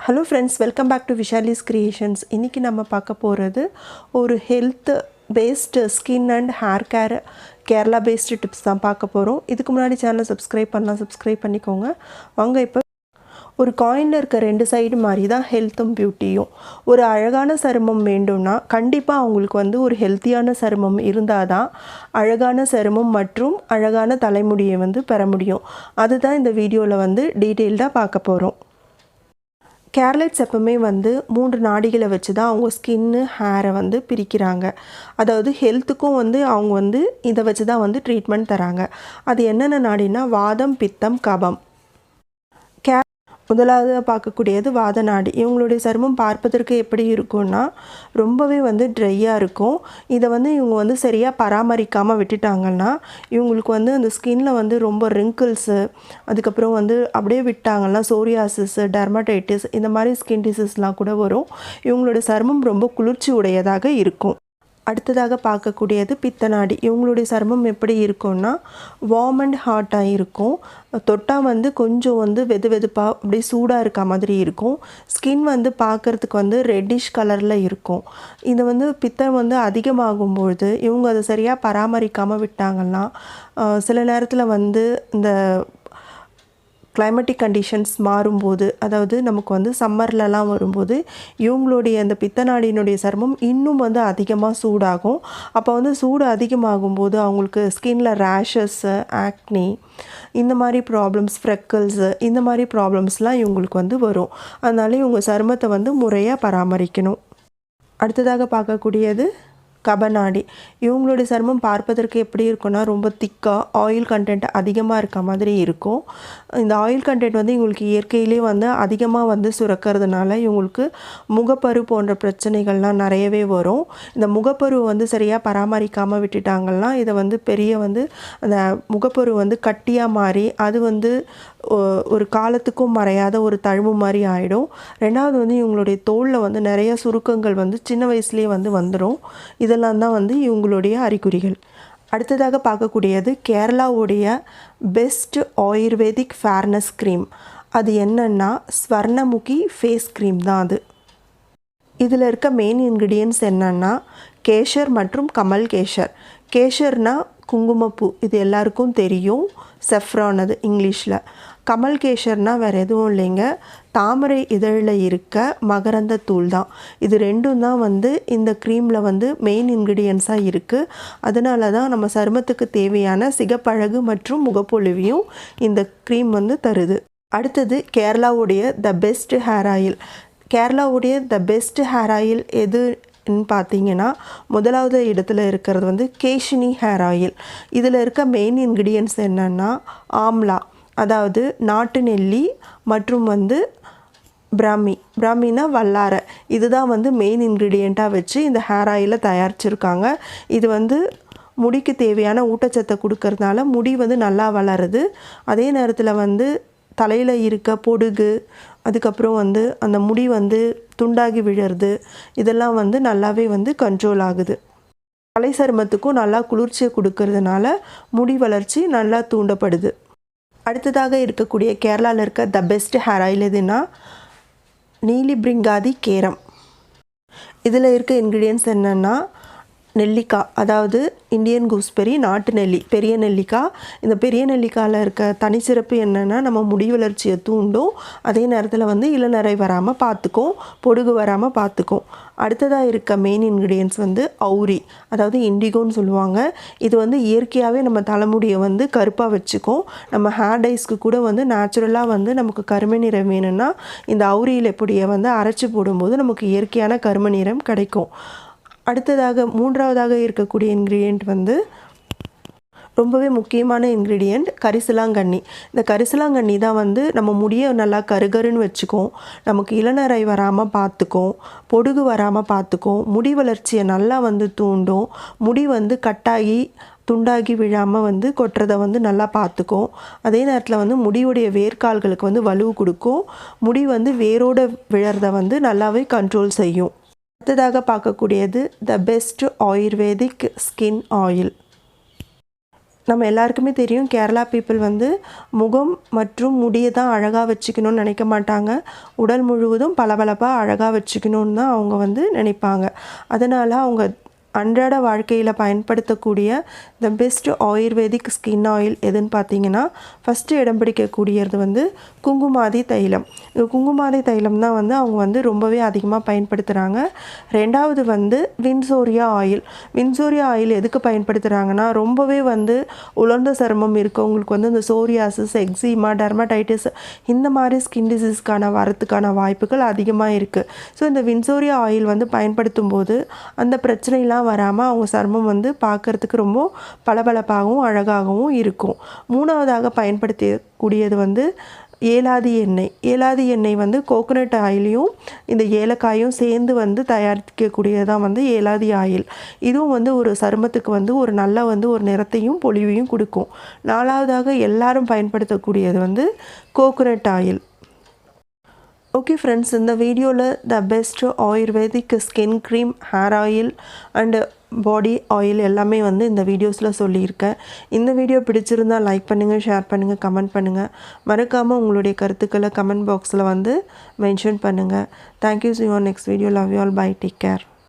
Hello friends, welcome back to Vishali's Creations. இன்னைக்கு நம்ம பார்க்க போறது ஒரு health based skin and hair care Kerala based tips தான் பார்க்க போறோம். இதுக்கு முன்னாடி சேனலை சப்ஸ்கிரைப் பண்ணிக்கோங்க. வாங்க இப்போ ஒரு காயின்ல இருக்க ரெண்டு சைடு மாதிரி தான் ஹெல்த்தும் பியூட்டியும். ஒரு அழகான சருமம் வேண்டும்னா கண்டிப்பாக அவங்களுக்கு ஒரு ஹெல்த்தியான சருமம் இருந்தால் தான் அழகான சருமம் மற்றும் அழகான தலைமுடியை பெற முடியும். அதுதான் இந்த வீடியோவில் டீட்டெயில்டாக பார்க்க போகிறோம். கேரளைட்ஸ் எப்பவுமே 3 நாடிகளை வச்சு தான் அவங்க ஸ்கின்னு ஹேரை பிரிக்கிறாங்க. அதாவது ஹெல்த்துக்கும் அவங்க இதை வச்சு தான் ட்ரீட்மெண்ட் தராங்க. அது என்னென்ன நாடினா வாதம், பித்தம், கபம். முதலாவது பார்க்கக்கூடியது வாத நாடி. இவங்களுடைய சருமம் பார்ப்பதற்கு எப்படி இருக்கும்னா ரொம்பவே ட்ரையாக இருக்கும். இதை இவங்க சரியாக பராமரிக்காமல் விட்டுட்டாங்கன்னா இவங்களுக்கு அந்த ஸ்கின்னில் ரொம்ப ரிங்கிள்ஸு, அதுக்கப்புறம் அப்படியே விட்டாங்கன்னா சோரியாசிஸ், டெர்மடைட்டிஸ் இந்த மாதிரி ஸ்கின் டிசீஸ்லாம் கூட வரும். இவங்களோட சருமம் ரொம்ப குளிர்ச்சி உடையதாக இருக்கும். அடுத்ததாக பார்க்கக்கூடியது பித்த நாடி. இவங்களுடைய சருமம் எப்படி இருக்கும்னா வார்ம் அண்ட் ஹாட்டாக இருக்கும். தொட்டால் கொஞ்சம் வெது வெதுப்பாக அப்படியே சூடாக இருக்க மாதிரி இருக்கும். ஸ்கின் பார்க்குறதுக்கு ரெட்டிஷ் கலரில் இருக்கும். இது பித்தம் அதிகமாகும்பொழுது இவங்க அதை சரியாக பராமரிக்காமல் விட்டாங்கன்னா சில நேரத்தில் இந்த கிளைமேட்டிக் கண்டிஷன்ஸ் மாறும்போது, அதாவது நமக்கு சம்மர்லலாம் வரும்போது இவங்களுடைய அந்த பித்த நாடியினுடைய சருமம் இன்னும் அதிகமாக சூடாகும். அப்போ சூடு அதிகமாகும்போது அவங்களுக்கு ஸ்கின்னில் ரேஷஸ்ஸு, ஆக்னி இந்த மாதிரி ப்ராப்ளம்ஸ், ஃப்ரெக்கிள்ஸு இந்த மாதிரி ப்ராப்ளம்ஸ்லாம் இவங்களுக்கு வரும். அதனால இவங்க சருமத்தை முறையாக பராமரிக்கணும். அடுத்ததாக பார்க்கக்கூடியது கபநாடி. இவங்களுடைய சருமம் பார்ப்பதற்கு எப்படி இருக்குன்னா ரொம்ப திக்காக ஆயில் கண்டென்ட் அதிகமாக இருக்க மாதிரி இருக்கும். இந்த ஆயில் கண்டென்ட் இவங்களுக்கு இயற்கையிலே அதிகமாக சுரக்கிறதுனால இவங்களுக்கு முகப்பரு போன்ற பிரச்சனைகள்லாம் நிறையவே வரும். இந்த முகப்பரு சரியாக பராமரிக்காமல் விட்டுட்டாங்கன்னா இதை பெரிய அந்த முகப்பரு கட்டியாக மாறி அது ஒரு காலத்துக்கும் மறையாத ஒரு தழும்பு மாதிரி ஆகிடும். ரெண்டாவது இவங்களுடைய தோலில் நிறைய சுருக்கங்கள் சின்ன வயசுலேயே வந்துடும். இதெல்லாம் தான் இவங்களுடைய அறிகுறிகள். அடுத்ததாக பார்க்கக்கூடியது கேரளாவுடைய பெஸ்ட் ஆயுர்வேதிக் ஃபேர்னஸ் க்ரீம். அது என்னன்னா ஸ்வர்ணமுகி ஃபேஸ் க்ரீம் தான் அது. இதில் இருக்க மெயின் இன்க்ரீடியன்ட்ஸ் என்னென்னா கேஷர் மற்றும் கமல் கேஷர். கேஷர்னா குங்குமப்பூ, இது எல்லாருக்கும் தெரியும். செஃப்ரான் அது இங்கிலீஷில். கமல் கேஷர்னால் வேறு எதுவும் இல்லைங்க, தாமரை இதழில் இருக்க மகரந்த தூள் தான். இது ரெண்டும் தான் இந்த க்ரீமில் மெயின் இன்க்ரீடியன்ஸாக இருக்குது. அதனால தான் நம்ம சருமத்துக்கு தேவையான சிகப்பழகு மற்றும் முகப்பொலிவையும் இந்த க்ரீம் தருது. அடுத்தது கேரளாவுடைய த பெஸ்ட் ஹேர் ஆயில். கேரளாவுடைய த பெஸ்ட் ஹேர் ஆயில் எதுன்னு பார்த்தீங்கன்னா முதலாவது இடத்துல இருக்கிறது கேஷினி ஹேர் ஆயில். இதில் இருக்க மெயின் இன்க்ரீடியன்ட்ஸ் என்னென்னா ஆம்லா, அதாவது நாட்டு நெல்லி மற்றும் பிராமினா வல்லாரை. இதுதான் மெயின் இன்க்ரீடியண்ட்டாக வச்சு இந்த ஹேர் ஆயிலை தயாரிச்சிருக்காங்க. இது முடிக்கு தேவையான ஊட்டச்சத்தை கொடுக்கறதுனால முடி நல்லா வளருது. அதே நேரத்தில் தலையில் இருக்க பொடுகு, அதுக்கப்புறம் அந்த முடி துண்டாகி விழறது, இதெல்லாம் நல்லாவே கண்ட்ரோல் ஆகுது. தலை சருமத்துக்கும் நல்லா குளிர்ச்சியை கொடுக்கறதுனால முடி வளர்ச்சி நல்லா தூண்டப்படுது. அடுத்ததாக இருக்கக்கூடிய கேரளாவில் இருக்க த பெஸ்ட் ஹேர் ஆயில் எதுனா நீலிபிரிங்காதி கேரம். இதில் இருக்க இன்க்ரீடியன்ட்ஸ் என்னென்னா நெல்லிக்காய், அதாவது இந்தியன் கூஸ்பெரி, நாட்டு நெல்லி, பெரிய நெல்லிக்காய். இந்த பெரிய நெல்லிக்காயில் இருக்க தனிச்சிறப்பு என்னென்னா நம்ம முடி வளர்ச்சியை தூண்டும். அதே நேரத்தில் இளநரை வராமல் பார்த்துக்கும், பொடுகு வராமல் பார்த்துக்கும். அடுத்ததாக இருக்க மெயின் இன்க்ரீடியன்ட்ஸ் அவுரி, அதாவது இண்டிகோன்னு சொல்லுவாங்க. இது இயற்கையாகவே நம்ம தலைமுடியை கருப்பாக வச்சுக்கும். நம்ம ஹேர் டைஸ்க்கு கூட நேச்சுரலாக நமக்கு கருமை நிறம் வேணும்னா இந்த அவுரியில் பொடியை அரைச்சி போடும்போது நமக்கு இயற்கையான கருமை நிறம் கிடைக்கும். அடுத்ததாக மூன்றாவதாக இருக்கக்கூடிய இன்க்ரீடியண்ட் ரொம்பவே முக்கியமான இன்க்ரீடியண்ட் கரிசலாங்கண்ணி. இந்த கரிசலாங்கண்ணி தான் நம்ம முடியை நல்லா கருகருன்னு வச்சுக்கும், நமக்கு இளநரை வராமல் பார்த்துக்கும், பொடுகு வராமல் பார்த்துக்கும், முடி வளர்ச்சியை நல்லா தூண்டும், முடி கட்டாகி துண்டாகி விழாமல் கொட்டுறதை நல்லா பார்த்துக்கும். அதே நேரத்தில் முடியுடைய வேர்க்கால்களுக்கு வலுவு கொடுக்கும். முடி வேரோடு விழறதை நல்லாவே கண்ட்ரோல் செய்யும். அடுத்ததாக பார்க்கக்கூடியது the best ayurvedic skin oil. நம்ம எல்லாருக்குமே தெரியும் கேரளா பீப்புள் வந்து முகம் மற்றும் முடியை தான் அழகாக வச்சுக்கணும்னு நினைக்க மாட்டாங்க. உடல் முழுவதும் பளபளப்பாக அழகாக வச்சுக்கணுன்னு தான் அவங்க வந்து நினைப்பாங்க. அதனால் அவங்க அன்றாட வாழ்க்கையில் பயன்படுத்தக்கூடிய the best ayurvedic skin oil எதுன்னு பார்த்தீங்கன்னா, ஃபஸ்ட்டு இடம் பிடிக்கக்கூடியது வந்து குங்குமாதி தைலம். குங்குமாதி தைலம் தான் வந்து அவங்க வந்து ரொம்பவே அதிகமாக பயன்படுத்துகிறாங்க. ரெண்டாவது வந்து வின்சோரியா ஆயில். வின்சோரியா ஆயில் எதுக்கு பயன்படுத்துகிறாங்கன்னா, ரொம்பவே வந்து உலர்ந்த சருமம் இருக்கவங்களுக்கு வந்து இந்த சோரியாசிஸ், எக்ஸிமா, டெர்மடைட்டிஸ் இந்த மாதிரி ஸ்கின் டிசீஸ்க்கான வரத்துக்கான வாய்ப்புகள் அதிகமாக இருக்குது. ஸோ இந்த வின்சோரியா ஆயில் வந்து பயன்படுத்தும் போது அந்த பிரச்சனைலாம் வராமல் அவங்க சருமம் வந்து பார்க்குறதுக்கு ரொம்ப பளபளப்பாகவும் அழகாகவும் இருக்கும். மூணாவதாக பயன்படுத்தக்கூடியது வந்து ஏலாதி எண்ணெய். ஏலாதி எண்ணெய் வந்து கோகோனட் ஆயிலையும் இந்த ஏலக்காயும் சேர்ந்து வந்து தயாரிக்கக்கூடியதான் வந்து ஏலாதி ஆயில். இதுவும் வந்து ஒரு சருமத்துக்கு வந்து ஒரு நல்ல வந்து ஒரு நிறத்தையும் பொலிவையும் கொடுக்கும். நாலாவதாக எல்லாரும் பயன்படுத்தக்கூடியது வந்து கோகோனட் ஆயில். ஓகே ஃப்ரெண்ட்ஸ், இந்த வீடியோவில் the best ayurvedic skin cream, hair oil and body oil எல்லாமே வந்து இந்த வீடியோஸில் சொல்லியிருக்கேன். இந்த வீடியோ பிடிச்சிருந்தால் லைக் பண்ணுங்கள், ஷேர் பண்ணுங்கள், கமெண்ட் பண்ணுங்கள். மறக்காமல் உங்களுடைய கருத்துக்களை கமெண்ட் பாக்ஸில் வந்து மென்ஷன் பண்ணுங்கள். Thank you. See you on next video. Love you all. Bye. Take care.